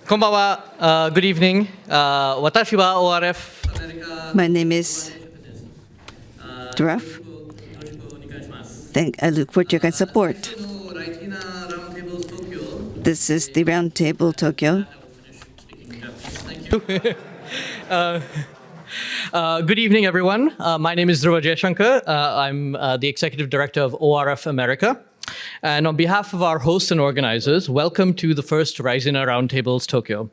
Konbanwa. Good evening. Watashi wa ORF. My name is Dhruva. I look forward to your kind support. This is the Roundtable Tokyo. Good evening, everyone. My name is Dhruva Jaishankar. I'm the Executive Director of ORF America. And on behalf of our hosts and organizers, welcome to the first Raisina Roundtables Tokyo.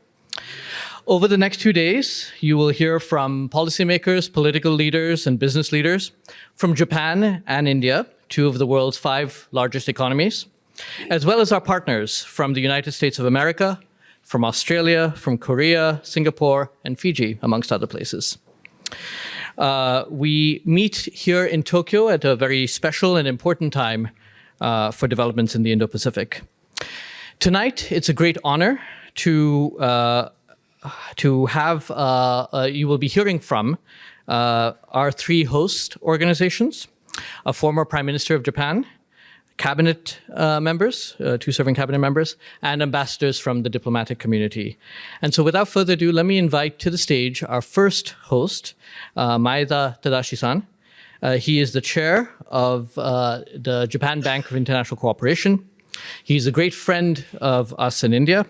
Over the next 2 days, you will hear from policymakers, political leaders, and business leaders from Japan and India, two of the world's 5 largest economies, as well as our partners from the United States of America, from Australia, from Korea, Singapore, and Fiji, amongst other places. We meet here in Tokyo at a very special and important time for developments in the Indo-Pacific. Tonight, it's a great honor to have, you will be hearing from our 3 host organizations, a former Prime Minister of Japan, cabinet members, 2 serving cabinet members, and ambassadors from the diplomatic community. And so without further ado, let me invite to the stage our first host, Maeda Tadashi-san. He is the chair of the Japan Bank of International Cooperation. He's a great friend of us in India.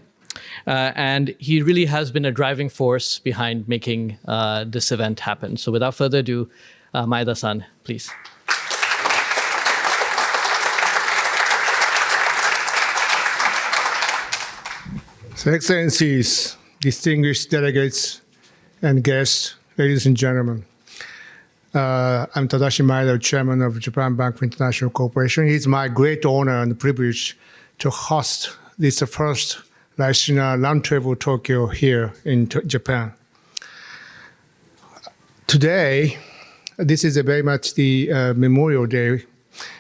And he really has been a driving force behind making this event happen. So without further ado, Maeda-san, please. So, Excellencies, distinguished delegates and guests, ladies and gentlemen. I'm Tadashi Maeda, Chairman of Japan Bank for International Cooperation. It's my great honor and privilege to host this first Raisina Roundtable Tokyo here in Japan. Today, this is very much the Memorial Day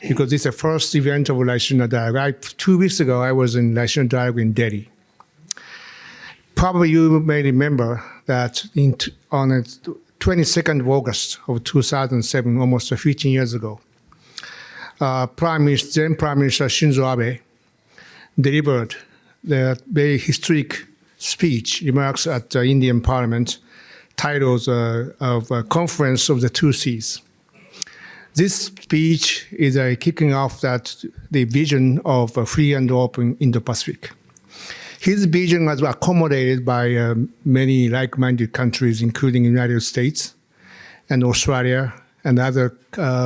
because it's the first event of Raisina Dialogue. 2 weeks ago, I was in Raisina Dialogue in Delhi. Probably you may remember that on the 22nd of August of 2007, almost 15 years ago, then Prime Minister Shinzo Abe delivered the very historic speech, remarks at the Indian Parliament, titled of Conference of the Two Seas. This speech is kicking off the vision of a free and open Indo-Pacific. His vision was accommodated by many like-minded countries, including the United States and Australia and other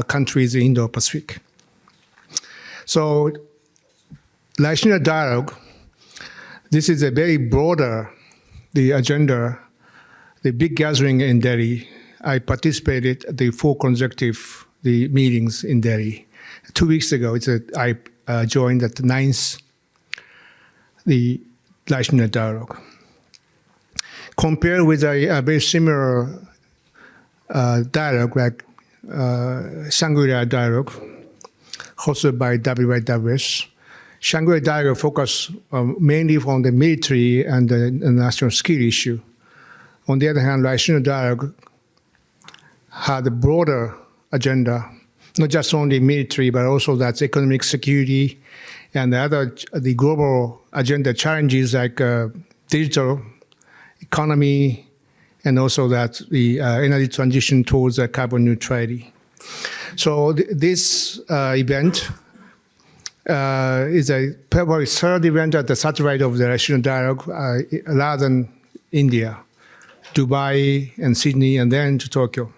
countries in Indo-Pacific. So, Raisina Dialogue, this is a very broader the agenda, the big gathering in Delhi. I participated at the 4 consecutive meetings in Delhi. 2 weeks ago, I joined at the 9th, the Raisina Dialogue. Compared with a very similar dialogue like Shangri-La Dialogue, hosted by WIWS, Shangri-La Dialogue focused mainly on the military and the national security issue. On the other hand, Raisina Dialogue had a broader agenda, not just only military, but also that's economic security and the global agenda challenges like digital economy and also that the energy transition towards carbon neutrality. So this event is a probably 3rd event at the satellite of the Raisina Dialogue rather than India, Dubai and Sydney and then to Tokyo.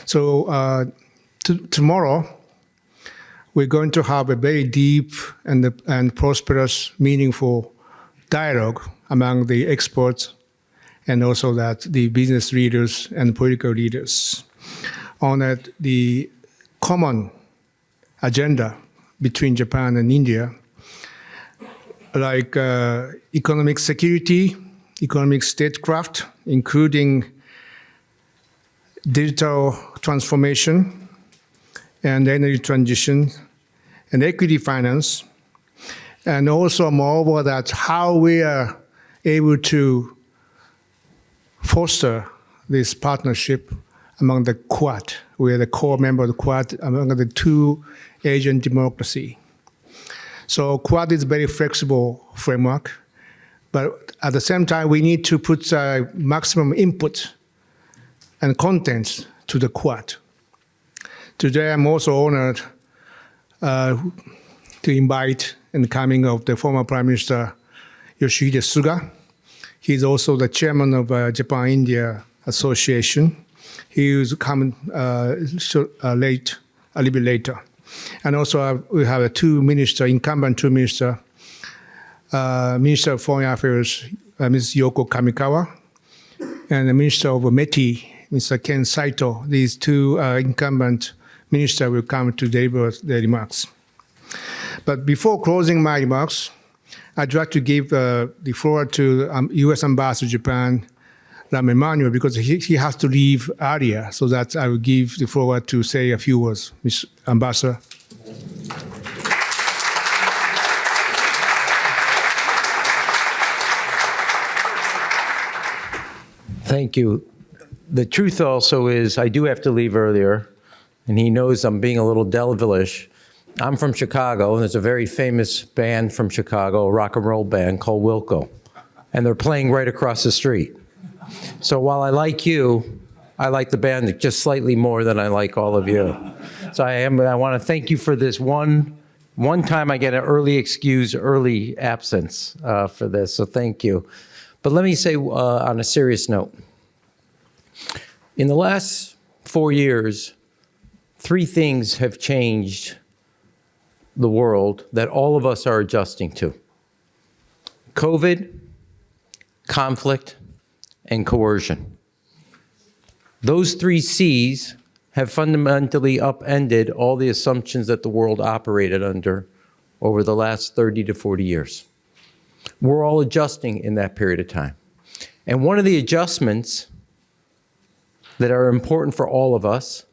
So tomorrow, we're going to have a very deep and prosperous, meaningful dialogue among the experts and also the business leaders and political leaders on the common agenda between Japan and India, like economic security, economic statecraft, including digital transformation and energy transition, and equity finance, and also moreover that how we are able to foster this partnership among the Quad. We are the core member of the Quad among the 2 Asian democracies. So Quad is a very flexible framework But at the same time, we need to put maximum input and contents to the Quad. Today, I'm also honored to invite and the coming of the former Prime Minister Yoshihide Suga. He's also the chairman of Japan-India Association. He will come a little bit later. And also we have incumbent two minister, Minister of Foreign Affairs, Ms. Yoko Kamikawa, and the Minister of METI, Mr. Ken Saito. These two incumbent ministers will come to deliver their remarks. But before closing my remarks, I'd like to give the floor to U.S. Ambassador to Japan, Rahm Emanuel, because he has to leave earlier, so that I will give the floor to say a few words. Mr. Ambassador. Thank you. The truth also is I do have to leave earlier, and he knows I'm being a little devilish. I'm from Chicago, and there's a very famous band from Chicago, a rock and roll band called Wilco, and they're playing right across the street. So while I like you, I like the band just slightly more than I like all of you. So I want to thank you for this one time I get an early absence for this, so thank you. But let me say on a serious note, in the last 4 years, 3 things have changed the world that all of us are adjusting to: COVID, conflict, and coercion. Those 3 C's have fundamentally upended all the assumptions that the world operated under over the last 30 to 40 years. We're all adjusting in that period of time. And one of the adjustments that are important for all of us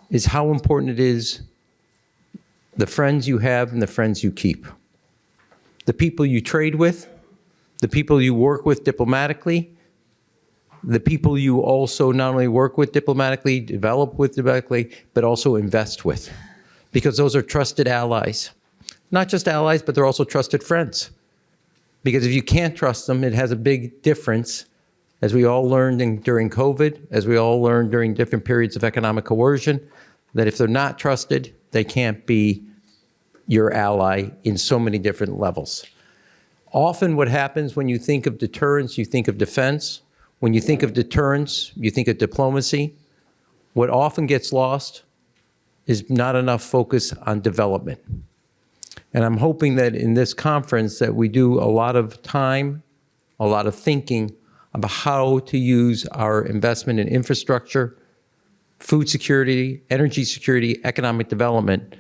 is how important it is the friends you have and the friends you keep. The people you trade with, the people you work with diplomatically, the people you also not only work with diplomatically, develop with diplomatically, but also invest with. Because those are trusted allies. Not just allies, but they're also trusted friends. Because if you can't trust them, it has a big difference, as we all learned during COVID, as we all learned during different periods of economic coercion, that if they're not trusted, they can't be your ally in so many different levels. Often what happens when you think of deterrence, you think of defense. When you think of deterrence, you think of diplomacy. What often gets lost is not enough focus on development. And I'm hoping that in this conference that we do a lot of time, a lot of thinking about how to use our investment in infrastructure, food security, energy security, economic development,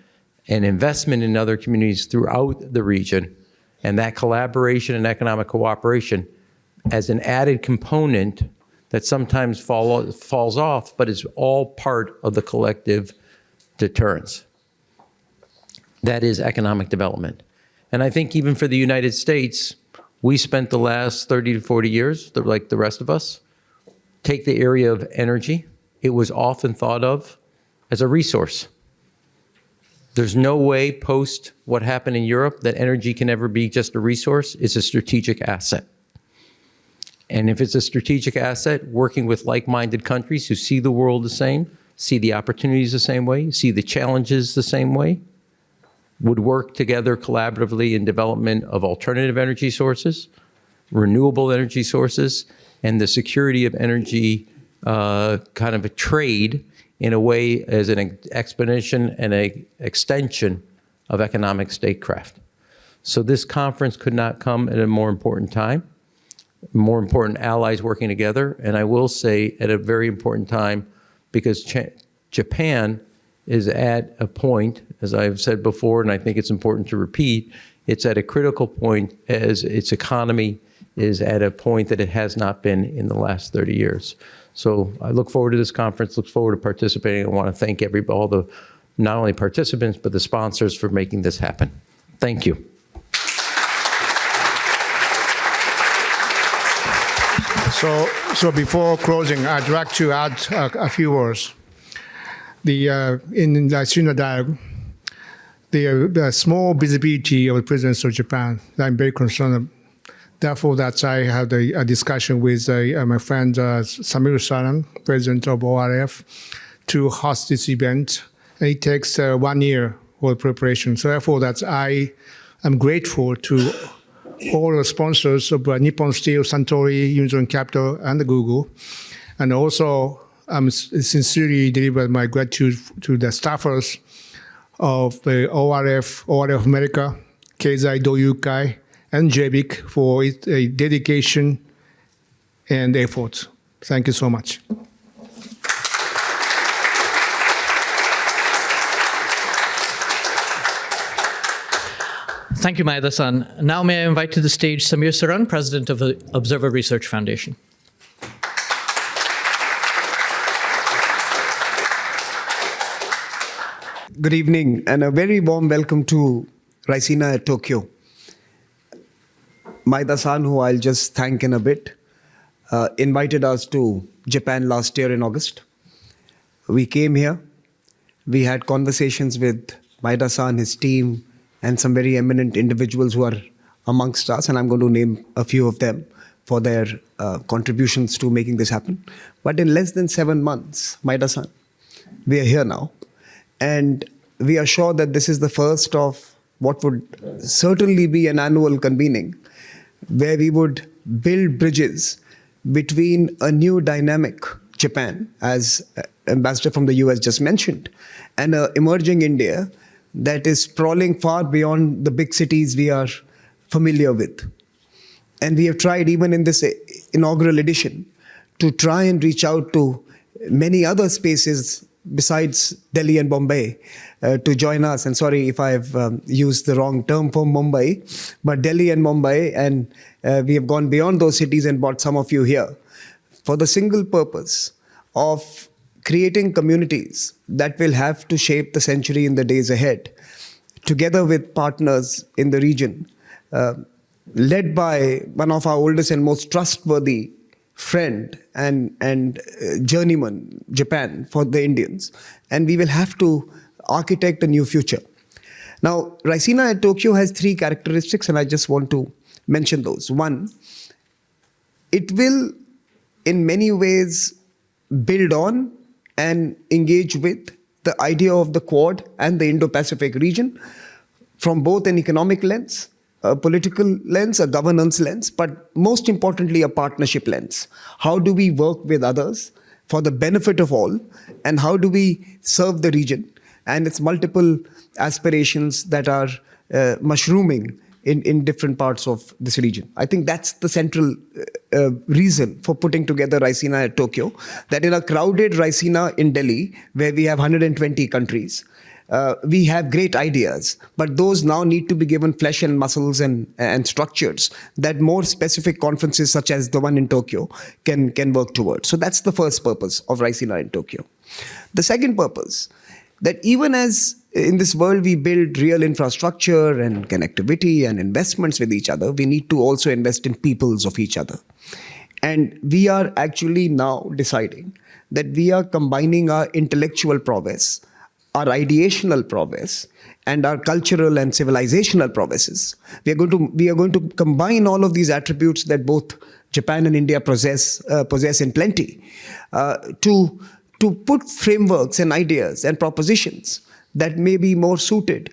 and investment in other communities throughout the region, and that collaboration and economic cooperation as an added component that sometimes falls off, but is all part of the collective deterrence. That is economic development. And I think even for the United States, we spent the last 30 to 40 years, like the rest of us, take the area of energy. It was often thought of as a resource. There's no way post what happened in Europe that energy can ever be just a resource. It's a strategic asset. And if it's a strategic asset, working with like-minded countries who see the world the same, see the opportunities the same way, see the challenges the same way, would work together collaboratively in development of alternative energy sources, renewable energy sources, and the security of energy kind of a trade in a way as an exponentiation and an extension of economic statecraft. So this conference could not come at a more important time, more important allies working together, and I will say at a very important time because Japan is at a point, as I've said before, and I think it's important to repeat, it's at a critical point as its economy is at a point that it has not been in the last 30 years. So I look forward to this conference, look forward to participating. I want to thank all the, not only participants, but the sponsors for making this happen. Thank you. So before closing, I'd like to add a few words. In the Sino dialogue, the small visibility of the presidents of Japan, I'm very concerned Therefore, that's I had a discussion with my friend Samir Saran, president of ORF, to host this event. And it takes 1 year for preparation. So therefore, that's I am grateful to all the sponsors of Nippon Steel, Suntory, Union Capital, and Google. And also, I'm sincerely deliver my gratitude to the staffers of the ORF America, Keizai, Doyukai, and JBIC for its dedication and effort. Thank you so much. Thank you, Maeda-san. Now may I invite to the stage Samir Saran, President of the Observer Research Foundation. Good evening, and a very warm welcome to Raisina at Tokyo. Maeda-san, who I'll just thank in a bit, invited us to Japan last year in August. We came here, we had conversations with Maeda-san, his team, and some very eminent individuals who are amongst us, and I'm going to name a few of them for their contributions to making this happen. But in less than 7 months, Maeda-san, we are here now, and we are sure that this is the first of what would certainly be an annual convening, where we would build bridges between a new dynamic Japan, as Ambassador from the US just mentioned, and an emerging India that is sprawling far beyond the big cities we are familiar with. And we have tried, even in this inaugural edition, to try and reach out to many other spaces besides Delhi and Bombay to join us. And sorry if I've used the wrong term for Mumbai, but Delhi and Mumbai, and we have gone beyond those cities and brought some of you here for the single purpose of creating communities that will have to shape the century in the days ahead, together with partners in the region, led by one of our oldest and most trustworthy friend and journeyman, Japan, for the Indians. And we will have to architect a new future. Now, Raisina at Tokyo has 3 characteristics, and I just want to mention those. One, it will in many ways build on and engage with the idea of the Quad and the Indo-Pacific region from both an economic lens, a political lens, a governance lens, but most importantly, a partnership lens. How do we work with others for the benefit of all, and how do we serve the region and its multiple aspirations that are mushrooming in different parts of this region? I think that's the central reason for putting together Raisina at Tokyo, that in a crowded Raisina in Delhi, where we have 120 countries, we have great ideas, but those now need to be given flesh and muscles and structures that more specific conferences such as the one in Tokyo can work towards. So that's the first purpose of Raisina in Tokyo. The second purpose, that even as in this world we build real infrastructure and connectivity and investments with each other, we need to also invest in peoples of each other. And we are actually now deciding that we are combining our intellectual prowess, our ideational prowess, and our cultural and civilizational prowesses. We are going to combine all of these attributes that both Japan and India possess in plenty, to put frameworks and ideas and propositions that may be more suited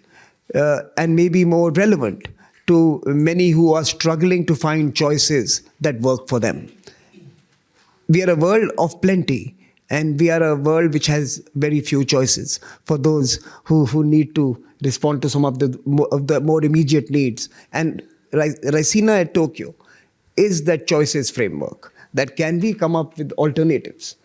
and may be more relevant to many who are struggling to find choices that work for them. We are a world of plenty, and we are a world which has very few choices for those who need to respond to some of the more immediate needs. And Raisina at Tokyo is that choices framework, that can we come up with alternatives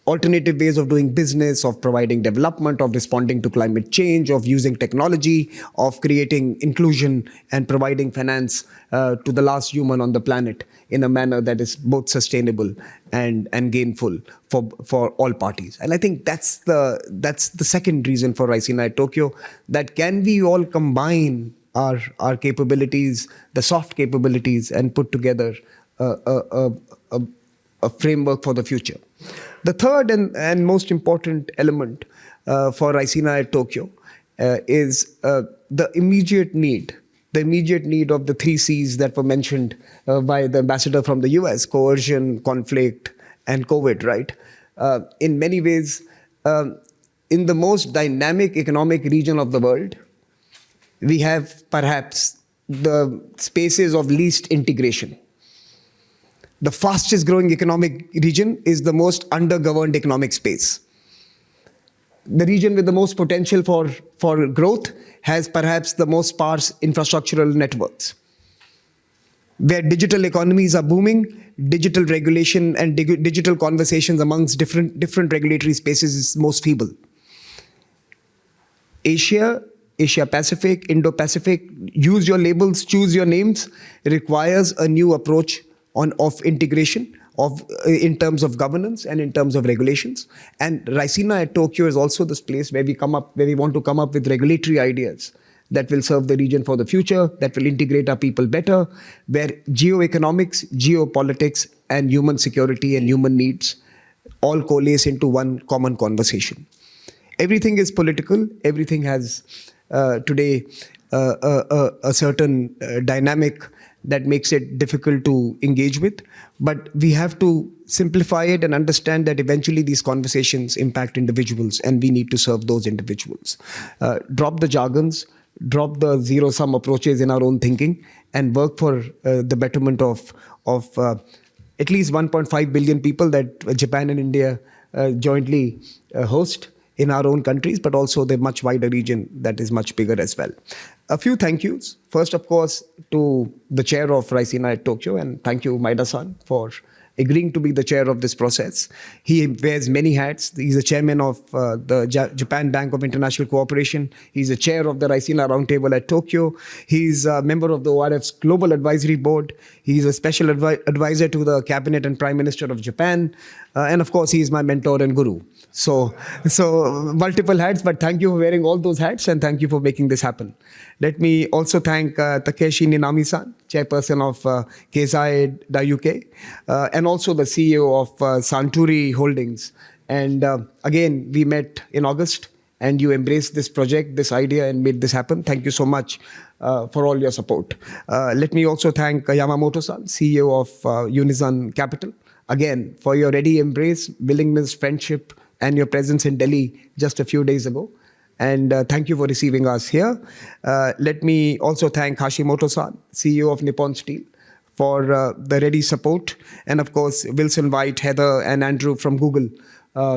ways of doing business, of providing development, of responding to climate change, of using technology, of creating inclusion and providing finance to the last human on the planet in a manner that is both sustainable and gainful for all parties. And I think that's the second reason for Raisina at Tokyo, that can we all combine our capabilities, the soft capabilities, and put together a framework for the future. The third and most important element for Raisina at Tokyo is the immediate need the immediate need of the 3 C's that were mentioned by the ambassador from the US: coercion, conflict, and COVID, right? In many ways, in the most dynamic economic region of the world, we have perhaps the spaces of least integration. The fastest growing economic region is the most undergoverned economic space. The region with the most potential for growth has perhaps the most sparse infrastructural networks. Where digital economies are booming, digital regulation and digital conversations amongst different regulatory spaces is most feeble. Asia Pacific, Indo-Pacific, use your labels, choose your names, requires a new approach of integration in terms of governance and in terms of regulations. And Raisina at Tokyo is also this place where we want to come up with regulatory ideas that will serve the region for the future, that will integrate our people better, where geoeconomics, geopolitics, and human security and human needs all coalesce into one common conversation. Everything is political. Everything has today a certain dynamic that makes it difficult to engage with. But we have to simplify it and understand that eventually these conversations impact individuals, and we need to serve those individuals. Drop the jargons, drop the zero-sum approaches in our own thinking, and work for the betterment of at least 1.5 billion people that Japan and India jointly host in our own countries, but also the much wider region that is much bigger as well. A few thank yous. First, of course, to the chair of Raisina at Tokyo, and thank you, Maeda-san, for agreeing to be the chair of this process. He wears many hats. He's the chairman of the Japan Bank of International Cooperation. He's the chair of the Raisina Roundtable at Tokyo. He's a member of the ORF's Global Advisory Board. He's a special advisor to the Cabinet and Prime Minister of Japan. And of course, he's my mentor and guru. So multiple hats, but thank you for wearing all those hats, and thank you for making this happen. Let me also thank Takeshi Niinami-san, chairperson of Keizai Doyukai, and also the CEO of Suntory Holdings. And again, we met in August, and you embraced this project, this idea, and made this happen. Thank you so much for all your support. Let me also thank Yamamoto-san, CEO of Unison Capital, again, for your ready embrace, willingness, friendship, and your presence in Delhi just a few days ago. And thank you for receiving us here. Let me also thank Hashimoto-san, CEO of Nippon Steel, for the ready support. And of course, Wilson White, Heather, and Andrew from Google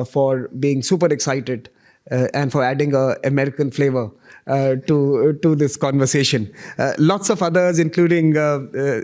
for being super excited and for adding an American flavor to this conversation. Lots of others, including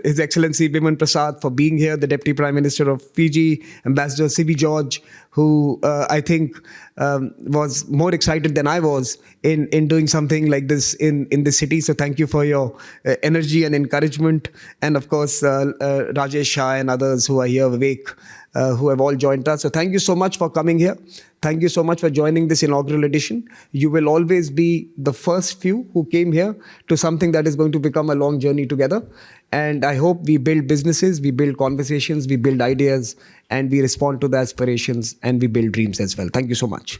His Excellency Biman Prasad for being here, the Deputy Prime Minister of Fiji, Ambassador C.B. George, who I think was more excited than I was in doing something like this in this city. So thank you for your energy and encouragement. And of course, Rajesh Shah and others who are here awake, who have all joined us. So thank you so much for coming here. Thank you so much for joining this inaugural edition. You will always be the first few who came here to something that is going to become a long journey together. And I hope we build businesses, we build conversations, we build ideas, and we respond to the aspirations, and we build dreams as well. Thank you so much.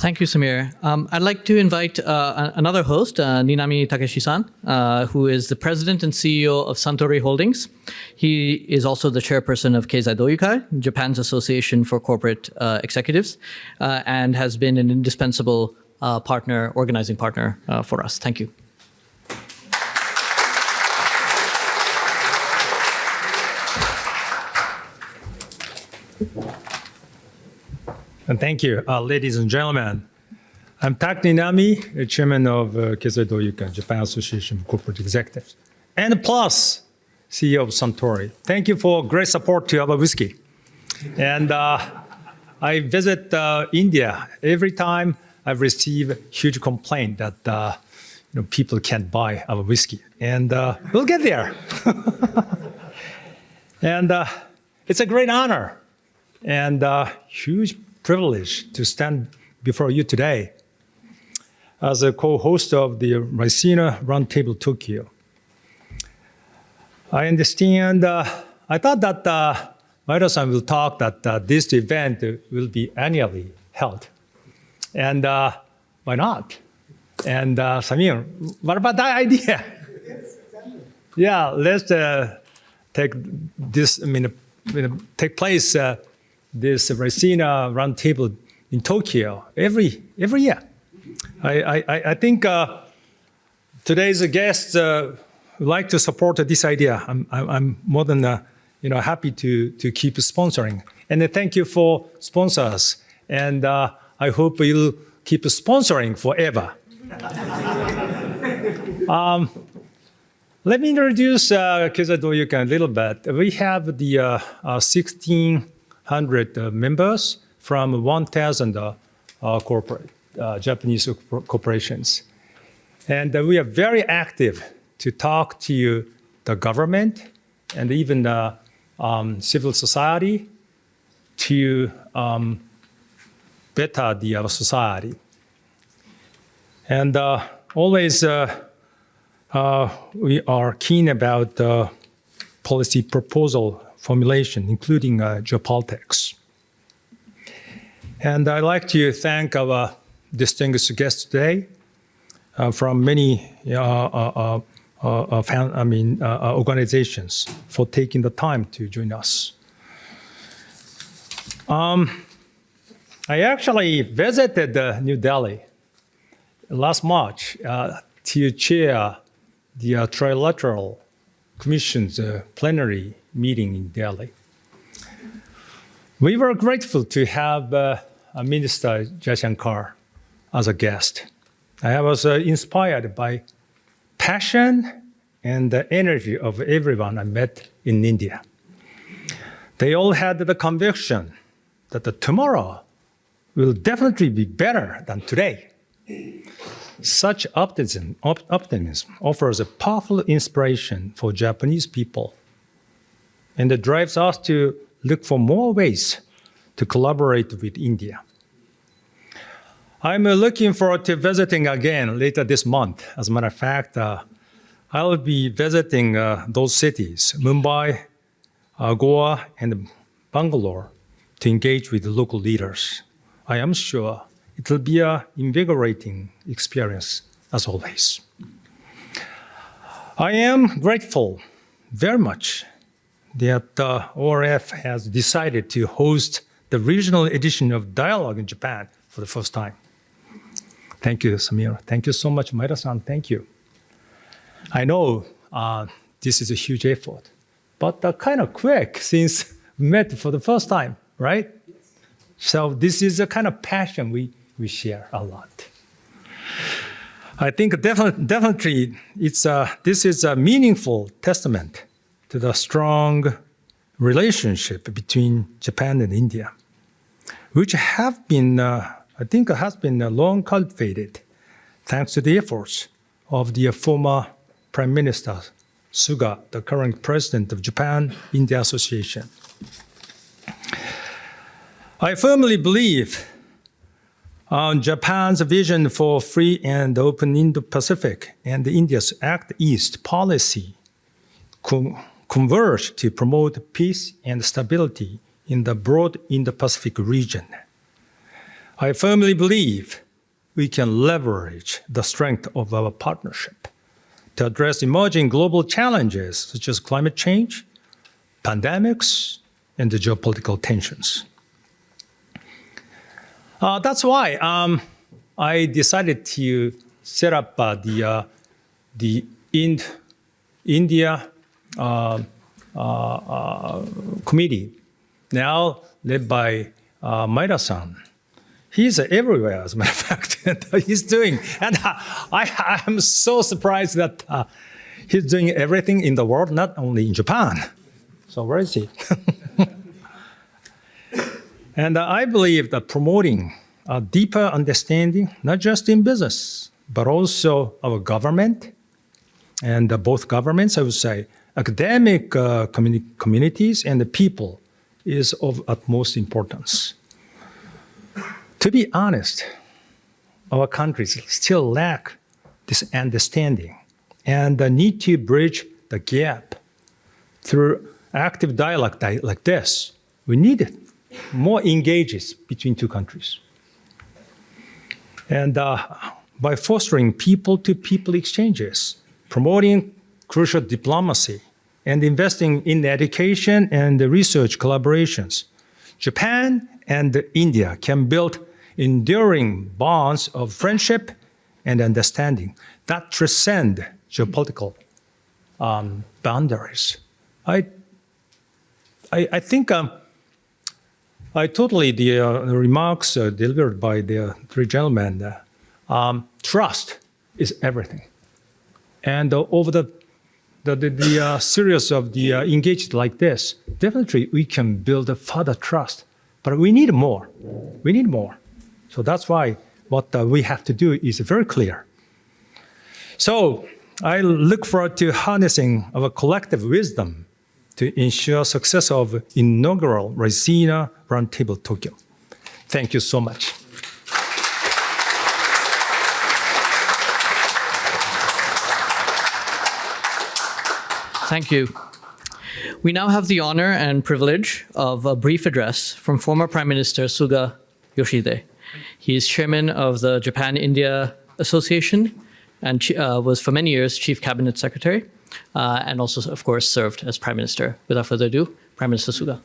Thank you, Samir. I'd like to invite another host, Niinami Takeshi-san, who is the president and CEO of Suntory Holdings. He is also the chairperson of Keizai Doyukai, Japan's Association for Corporate Executives, and has been an indispensable organizing partner for us. Thank you. And thank you, ladies and gentlemen. I'm Tak Niinami, chairman of Keizai Doyukai, Japan Association of Corporate Executives, and plus CEO of Suntory. Thank you for great support to our whiskey. And I visit India. Every time I receive huge complaint that people can't buy our whiskey. And we'll get there. And it's a great honor and huge privilege to stand before you today as a co-host of the Raisina Roundtable Tokyo. I understand, I thought that Maeda-san will talk that this event will be annually held. And why not? And Samir, what about that idea? Yeah, let's take this, take place this Raisina Roundtable in Tokyo every year. I think today's guests would like to support this idea. I'm more than happy to keep sponsoring. And thank you for sponsors. And I hope you'll keep sponsoring forever. Let me introduce Keizai Doyukai a little bit. We have the 1,600 members from 1,000 Japanese corporations. And we are very active to talk to the government and even civil society to better the society. And always we are keen about policy proposal formulation, including geopolitics. And I'd like to thank our distinguished guests today from many organizations for taking the time to join us. I actually visited New Delhi last March to chair the Trilateral Commission's plenary meeting in Delhi. We were grateful to have Minister Jaishankar as a guest. I was inspired by passion and the energy of everyone I met in India. They all had the conviction that tomorrow will definitely be better than today. Such optimism offers a powerful inspiration for Japanese people, and it drives us to look for more ways to collaborate with India. I'm looking forward to visiting again later this month. As a matter of fact, I'll be visiting those cities, Mumbai, Goa, and Bangalore, to engage with the local leaders. I am sure it will be an invigorating experience, as always. I am grateful very much that ORF has decided to host the regional edition of Dialogue in Japan for the first time. Thank you, Samir. Thank you so much, Maeda-san. Thank you. I know this is a huge effort, but kind of quick since we met for the first time, right? So this is a kind of passion we share a lot. I think definitely this is a meaningful testament to the strong relationship between Japan and India, which have been, I think has been long cultivated thanks to the efforts of the former Prime Minister Suga, the current president of Japan-India Association. I firmly believe Japan's vision for free and open Indo-Pacific and India's Act East policy converge to promote peace and stability in the broad Indo-Pacific region. I firmly believe we can leverage the strength of our partnership to address emerging global challenges such as climate change, pandemics, and the geopolitical tensions. That's why I decided to set up the India committee, now led by Maeda-san. He's everywhere, as a matter of fact. He's doing, and I am so surprised that he's doing everything in the world, not only in Japan. So where is he? And I believe that promoting a deeper understanding, not just in business, but also our government, and both governments, I would say, academic communities and the people is of utmost importance. To be honest, our countries still lack this understanding and need to bridge the gap through active dialogue like this. We need it. More engages between two countries. And by fostering people-to-people exchanges, promoting crucial diplomacy, and investing in education and research collaborations, Japan and India can build enduring bonds of friendship and understanding that transcend geopolitical boundaries. I think I totally the remarks delivered by the three gentlemen. Trust is everything, and over the series of the engaged like this, definitely we can build a further trust. But we need more. We need more. So that's why what we have to do is very clear. So I look forward to harnessing our collective wisdom to ensure success of inaugural Raisina Roundtable Tokyo. Thank you so much. Thank you. We now have the honor and privilege of a brief address from former Prime Minister Suga Yoshihide. He is chairman of the Japan-India Association and was for many years chief cabinet secretary, and also, of course, served as prime minister. Without further ado, Prime Minister Suga.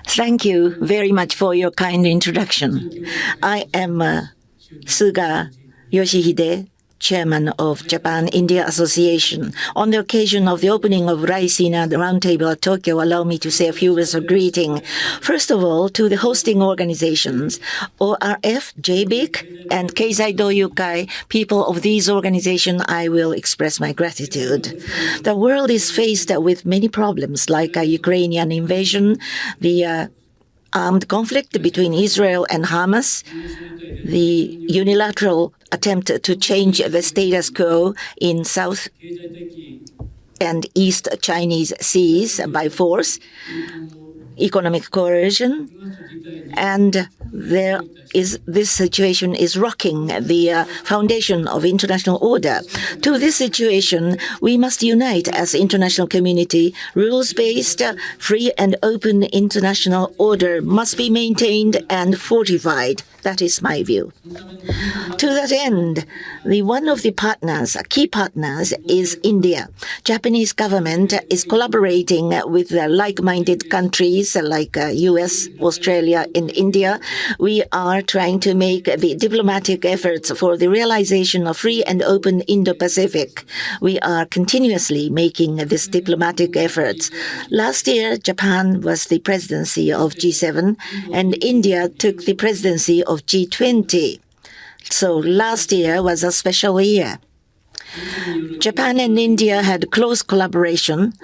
Thank you very much for your kind introduction. I am Suga Yoshihide, chairman of Japan-India Association. On the occasion of the opening of Raisina Roundtable at Tokyo, allow me to say a few words of greeting. First of all, to the hosting organizations, ORF, JBIC, and Keizai Doyukai, people of these organizations, I will express my gratitude. The world is faced with many problems like a Ukrainian invasion, the armed conflict between Israel and Hamas, the unilateral attempt to change the status quo in South and East Chinese seas by force, economic coercion, and this situation is rocking the foundation of international order. To this situation, we must unite as international community. Rules-based, free and open international order must be maintained and fortified. That is my view. To that end, one of the partners, key partners, is India. Japanese government is collaborating with like-minded countries like US, Australia, and India. We are trying to make the diplomatic efforts for the realization of free and open Indo-Pacific. We are continuously making these diplomatic efforts. Last year, Japan was the presidency of G7, and India took the presidency of G20. So last year was a special year. Japan and India had close collaboration.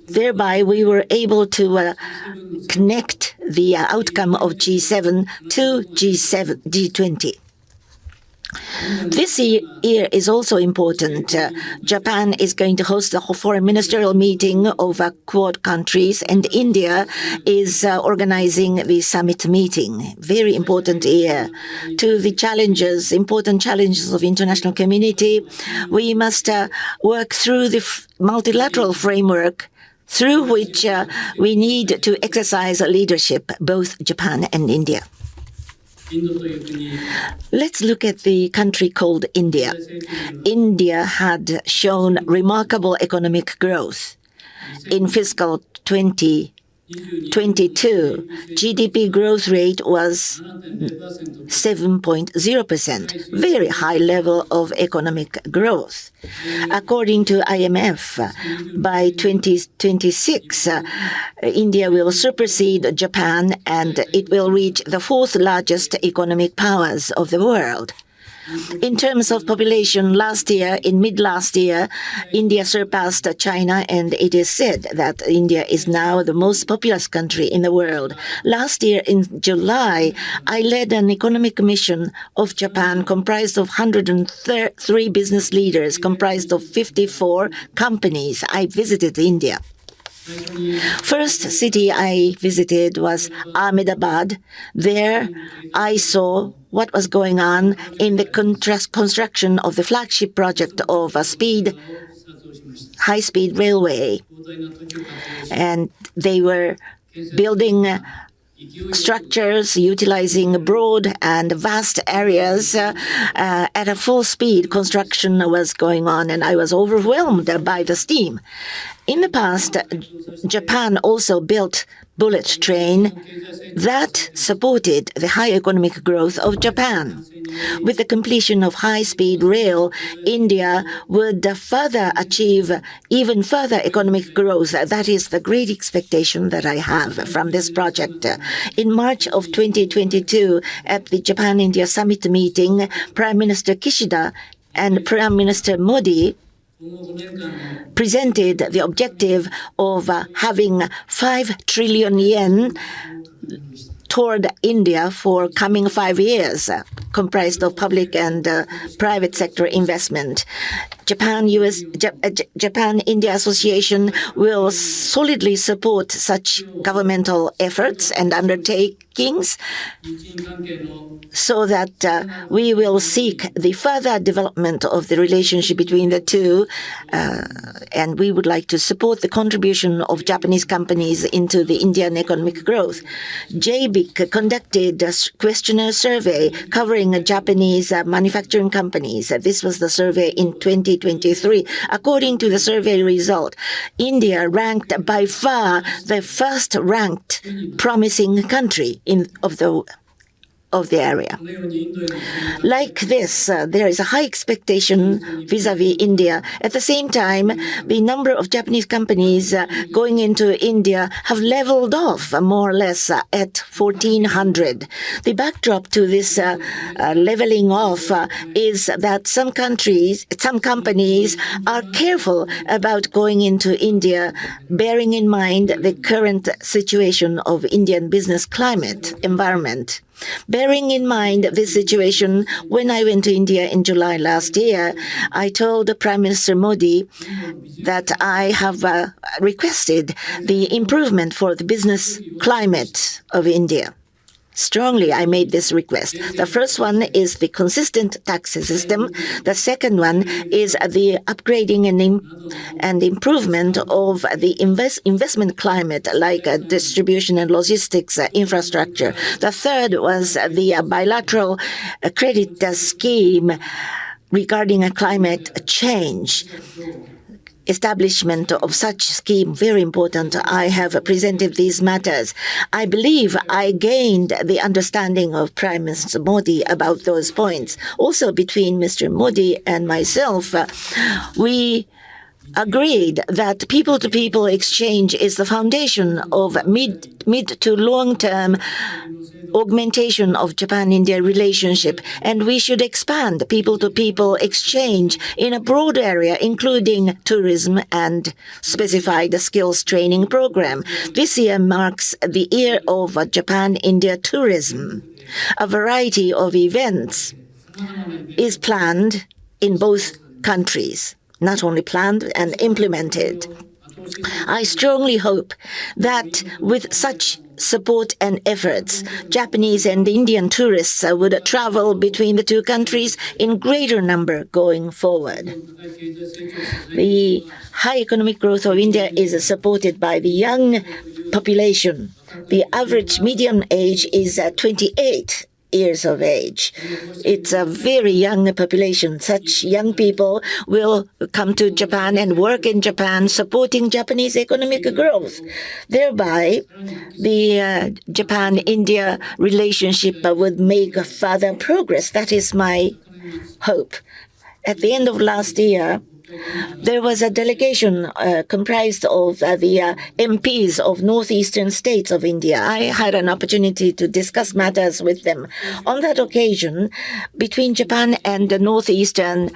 Thereby, we were able to connect the outcome of G7 to G20. This year is also important. Japan is going to host a foreign ministerial meeting of Quad countries, and India is organizing the summit meeting. Very important year. To the challenges, important challenges of international community, we must work through the multilateral framework through which we need to exercise leadership, both Japan and India. Let's look at the country called India. India had shown remarkable economic growth. In fiscal 2022, GDP growth rate was 7.0%, very high level of economic growth. According to IMF, by 2026, India will supersede Japan and it will reach the fourth largest economic powers of the world. In terms of population, last year, in mid-last year, India surpassed China, and it is said that India is now the most populous country in the world. Last year, in July, I led an economic mission of Japan comprised of 103 business leaders, comprised of 54 companies. I visited India. First city I visited was Ahmedabad. There I saw what was going on in the construction of the flagship project of a high-speed railway. And they were building structures utilizing broad and vast areas at a full speed. Construction was going on, and I was overwhelmed by the steam. In the past, Japan also built bullet train that supported the high economic growth of Japan. With the completion of high-speed rail, India would further achieve even further economic growth. That is the great expectation that I have from this project. In March of 2022, at the Japan-India Summit meeting, Prime Minister Kishida and Prime Minister Modi presented the objective of having 5 trillion yen toward India for coming 5 years, comprised of public and private sector investment. Japan-India Association will solidly support such governmental efforts and undertakings so that we will seek the further development of the relationship between the two, and we would like to support the contribution of Japanese companies into the Indian economic growth. JBIC conducted a questionnaire survey covering Japanese manufacturing companies. This was the survey in 2023. According to the survey result, India ranked by far the first ranked promising country of the area. Like this, there is a high expectation vis-à-vis India. At the same time, the number of Japanese companies going into India have leveled off more or less at 1,400. The backdrop to this leveling off is that some companies are careful about going into India, bearing in mind the current situation of Indian business climate environment. Bearing in mind this situation, when I went to India in July last year, I told Prime Minister Modi that I have requested the improvement for the business climate of India. Strongly, I made this request. The first one is the consistent tax system. The second one is the upgrading and improvement of the investment climate, like distribution and logistics infrastructure. The third was the bilateral credit scheme regarding climate change. Establishment of such scheme, very important. I have presented these matters. I believe I gained the understanding of Prime Minister Modi about those points. Also, between Mr. Modi and myself, we agreed that people-to-people exchange is the foundation of mid to long-term augmentation of Japan-India relationship, and we should expand people-to-people exchange in a broad area, including tourism and specified skills training program. This year marks the year of Japan-India tourism. A variety of events is planned in both countries, not only planned and implemented. I strongly hope that with such support and efforts, Japanese and Indian tourists would travel between the two countries in greater number going forward. The high economic growth of India is supported by the young population. The average median age is 28 years of age. It's a very young population. Such young people will come to Japan and work in Japan, supporting Japanese economic growth. Thereby, the Japan-India relationship would make further progress. That is my hope. At the end of last year, there was a delegation comprised of the MPs of northeastern states of India. I had an opportunity to discuss matters with them. On that occasion, between Japan and the northeastern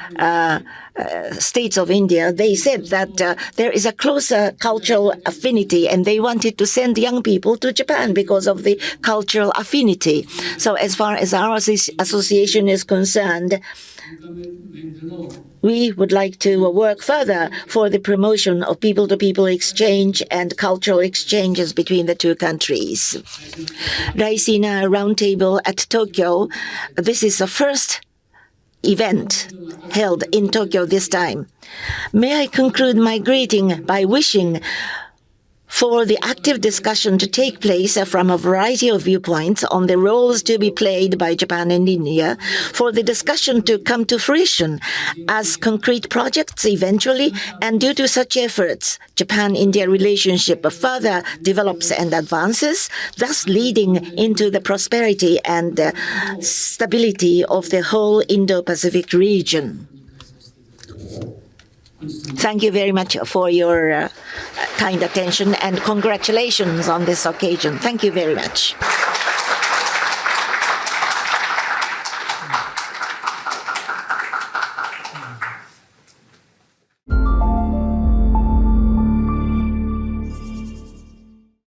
states of India, they said that there is a closer cultural affinity, and they wanted to send young people to Japan because of the cultural affinity. So as far as our association is concerned, we would like to work further for the promotion of people-to-people exchange and cultural exchanges between the two countries. Raisina Roundtable at Tokyo, this is the first event held in Tokyo this time. May I conclude my greeting by wishing for the active discussion to take place from a variety of viewpoints on the roles to be played by Japan and India, for the discussion to come to fruition as concrete projects eventually, and due to such efforts, Japan-India relationship further develops and advances, thus leading into the prosperity and stability of the whole Indo-Pacific region. Thank you very much for your kind attention, and congratulations on this occasion. Thank you very much.